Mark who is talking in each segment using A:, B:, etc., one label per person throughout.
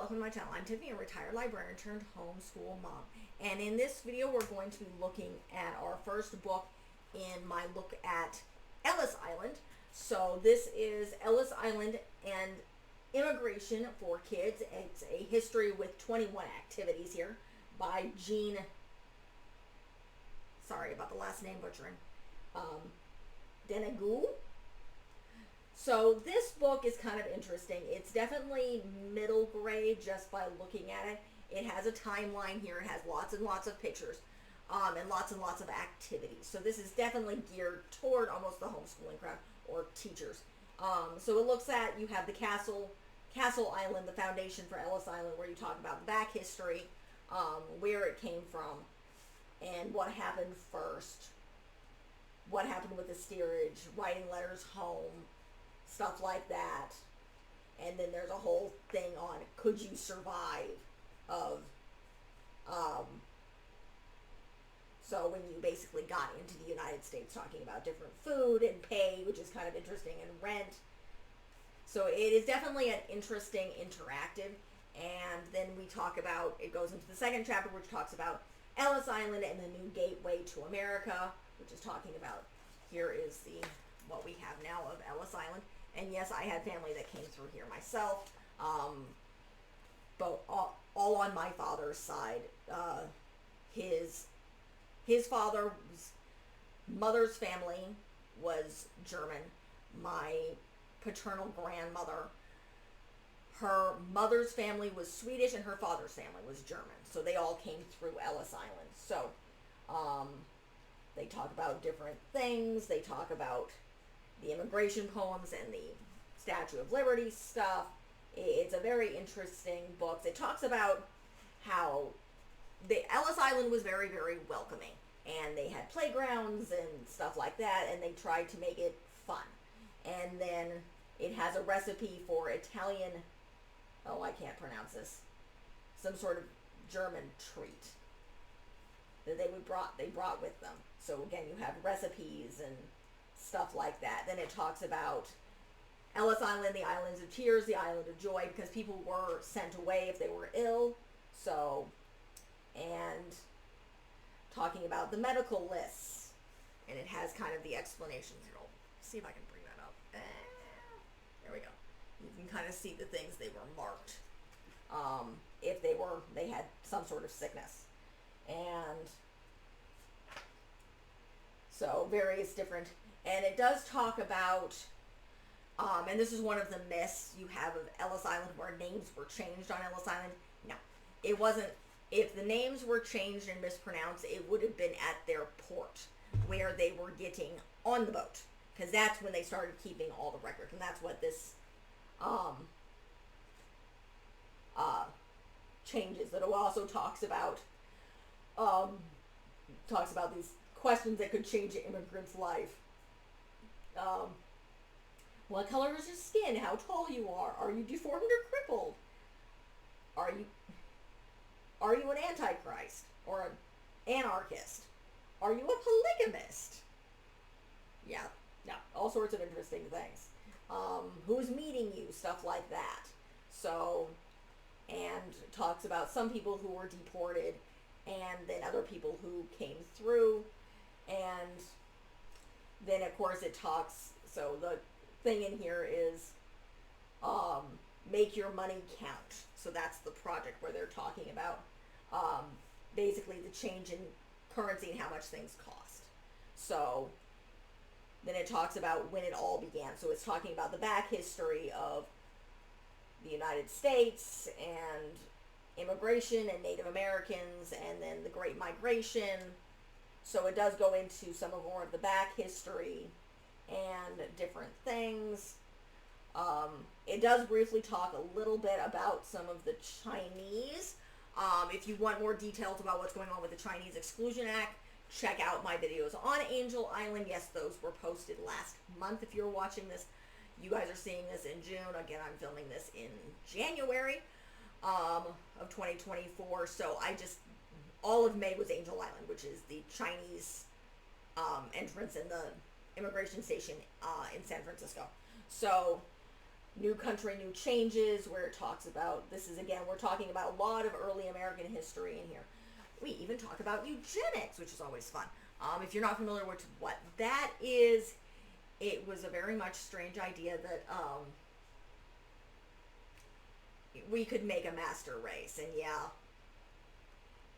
A: welcome to my channel. I'm Tiffany, a retired librarian turned homeschool mom. And in this video, we're going to be looking at our first book in my look at Ellis Island. So this is Ellis Island and Immigration for Kids. It's a history with 21 activities here by Jean, sorry about the last name butchering, Daigneau. So this book is kind of interesting. It's definitely middle grade just by looking at it. It has a timeline here. It has lots and lots of pictures and lots of activities. So this is definitely geared toward almost the homeschooling crowd or teachers. So it looks at, you have the Castle Island, the foundation for Ellis Island, where you talk about the back history, where it came from, and what happened first, what happened with the steerage, writing letters home, stuff like that. And then there's a whole thing on could you survive of so when you basically got into the United States, talking about different food and pay, which is kind of interesting, and rent. So it is definitely an interesting interactive. And then we talk about, it goes into the second chapter, which talks about Ellis Island and the new gateway to America, which is talking about, here is the what we have now of Ellis Island. And yes, I had family that came through here myself, but all on my father's side. His father's mother's family was German. My paternal grandmother, her mother's family was Swedish, and her father's family was German. So they all came through Ellis Island. So they talk about different things. They talk about the immigration poems and the Statue of Liberty stuff. It's a very interesting book. It talks about how the Ellis Island was very, very welcoming, and they had playgrounds and stuff like that, and they tried to make it fun. And then it has a recipe for Italian, oh, I can't pronounce this, some sort of German treat that they brought with them. So again, you have recipes and stuff like that. Then it talks about Ellis Island, the islands of tears, the island of joy, because people were sent away if they were ill. So, and talking about the medical lists, and it has kind of the explanations here. I'll see if I can bring that up. There we go. You can kind of see the things they were marked, if they had some sort of sickness. And so various different, and it does talk about, and this is one of the myths you have of Ellis Island, where names were changed on Ellis Island. No, it wasn't. If the names were changed and mispronounced, it would have been at their port where they were getting on the boat, because that's when they started keeping all the records, and that's what this changes. It also talks about these questions that could change an immigrant's life. What color is your skin? How tall you are? Are you deformed or crippled? Are you an antichrist or an anarchist? Are you a polygamist? Yeah, all sorts of interesting things. Who's meeting you? Stuff like that. So, and talks about some people who were deported, and then other people who came through. And then of course it talks, so the thing in here is make your money count. So that's the project where they're talking about basically the change in currency and how much things cost. So then it talks about when it all began. So it's talking about the back history of the United States and immigration and Native Americans, and then the Great Migration. So it does go into some of more of the back history and different things. It does briefly talk a little bit about some of the Chinese. If you want more details about what's going on with the Chinese Exclusion Act, check out my videos on Angel Island. Yes, those were posted last month. If you're watching this, you guys are seeing this in June. Again, I'm filming this in January of 2024. So all of May was Angel Island, which is the Chinese entrance in the immigration station in San Francisco. So New Country, New Changes, where it talks about, this is again, we're talking about a lot of early American history in here. We even talk about eugenics, which is always fun. If you're not familiar with what that is, it was a very much strange idea that we could make a master race. And yeah,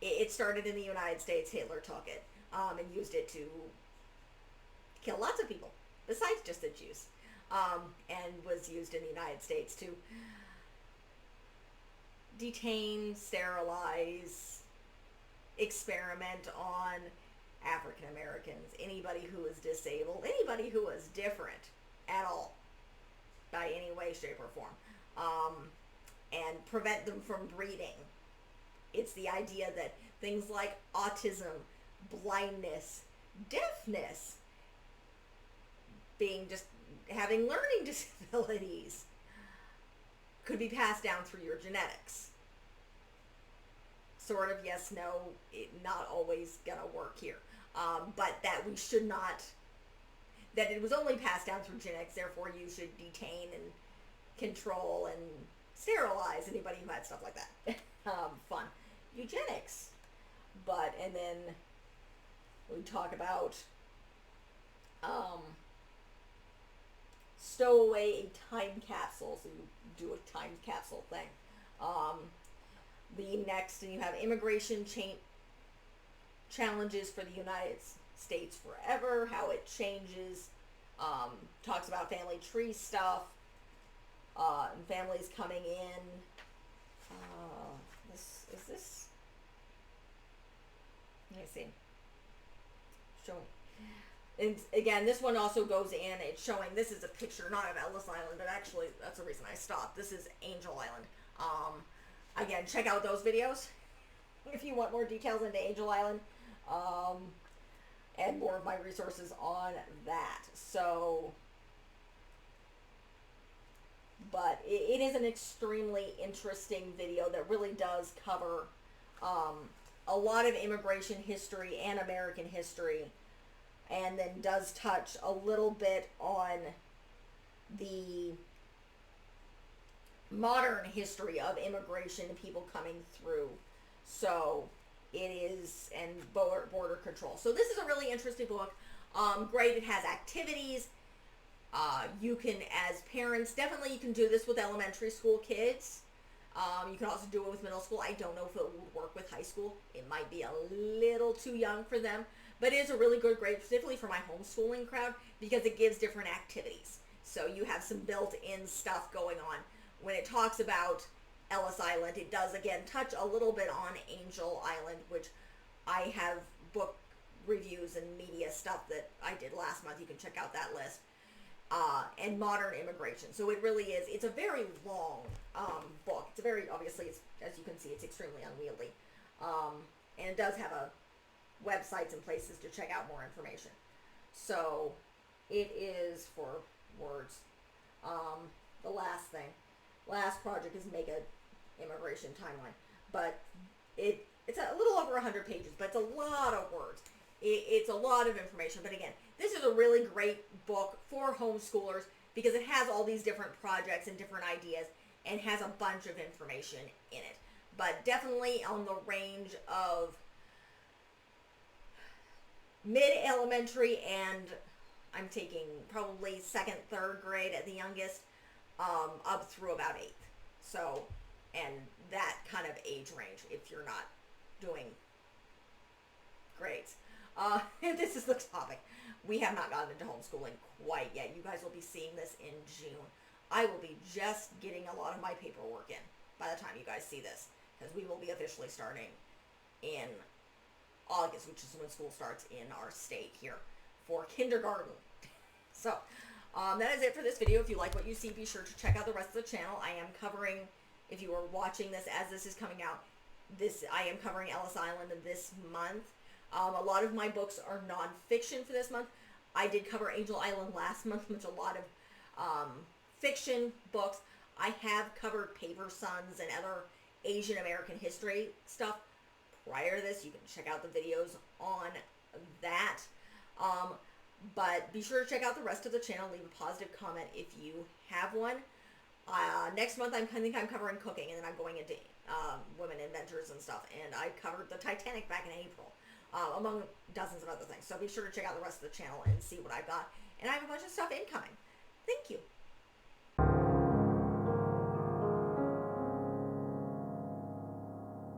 A: it started in the United States. Hitler took it and used it to kill lots of people, besides just the Jews. And was used in the United States to detain, sterilize, experiment on African Americans, anybody who was disabled, anybody who was different at all, by any way, shape, or form, and prevent them from breeding. It's the idea that things like autism, blindness, deafness, being just having learning disabilities could be passed down through your genetics. Sort of, yes, no, not always gonna work here. But that we should not, that it was only passed down through genetics, therefore you should detain and control and sterilize anybody who had stuff like that. Fun. Eugenics. But, and then we talk about stow away a time capsule, so you do a time capsule thing. The next, and you have immigration challenges for the United States forever, how it changes, talks about family tree stuff, and families coming in. This, let me see, showing. And again, this one also goes in, it's showing, this is a picture, not of Ellis Island, but actually, that's the reason I stopped. This is Angel Island. Again, check out those videos if you want more details into Angel Island, and more of my resources on that. So, but it is an extremely interesting video that really does cover a lot of immigration history and American history, and then does touch a little bit on the modern history of immigration and people coming through. So it is, and border control. So this is a really interesting book. Great. It has activities. You can, as parents, definitely you can do this with elementary school kids. You can also do it with middle school. I don't know if it would work with high school. It might be a little too young for them. But it is a really good grade, particularly for my homeschooling crowd, because it gives different activities. So you have some built-in stuff going on. When it talks about Ellis Island, it does, again, touch a little bit on Angel Island, which I have book reviews and media stuff that I did last month. You can check out that list. And modern immigration. So it really is, it's a very long book. It's a very, obviously, it's, as you can see, it's extremely unwieldy. And it does have websites and places to check out more information. So it is, for words, the last project is make a immigration timeline. But it's a little over 100 pages, but it's a lot of words. It's a lot of information. But again, this is a really great book for homeschoolers because it has all these different projects and different ideas and has a bunch of information in it. But definitely on the range of mid-elementary, and I'm taking probably 2nd, 3rd grade at the youngest, up through about 8th. So, and that kind of age range if you're not doing grades. This is the topic. We have not gotten into homeschooling quite yet. You guys will be seeing this in June. I will be just getting a lot of my paperwork in by the time you guys see this, because we will be officially starting in August, which is when school starts in our state here for kindergarten. So, that is it for this video. If you like what you see, be sure to check out the rest of the channel. I am covering, if you are watching this as this is coming out, I am covering Ellis Island this month. A lot of my books are nonfiction for this month. I did cover Angel Island last month, which a lot of fiction books. I have covered Paper Sons and other Asian American history stuff prior to this. You can check out the videos on that. But be sure to check out the rest of the channel. Leave a positive comment if you have one. Next month I think I'm covering cooking, and then I'm going into women inventors and stuff. And I covered the Titanic back in April, among dozens of other things. So be sure to check out the rest of the channel and see what I've got. And I have a bunch of stuff incoming. Thank you.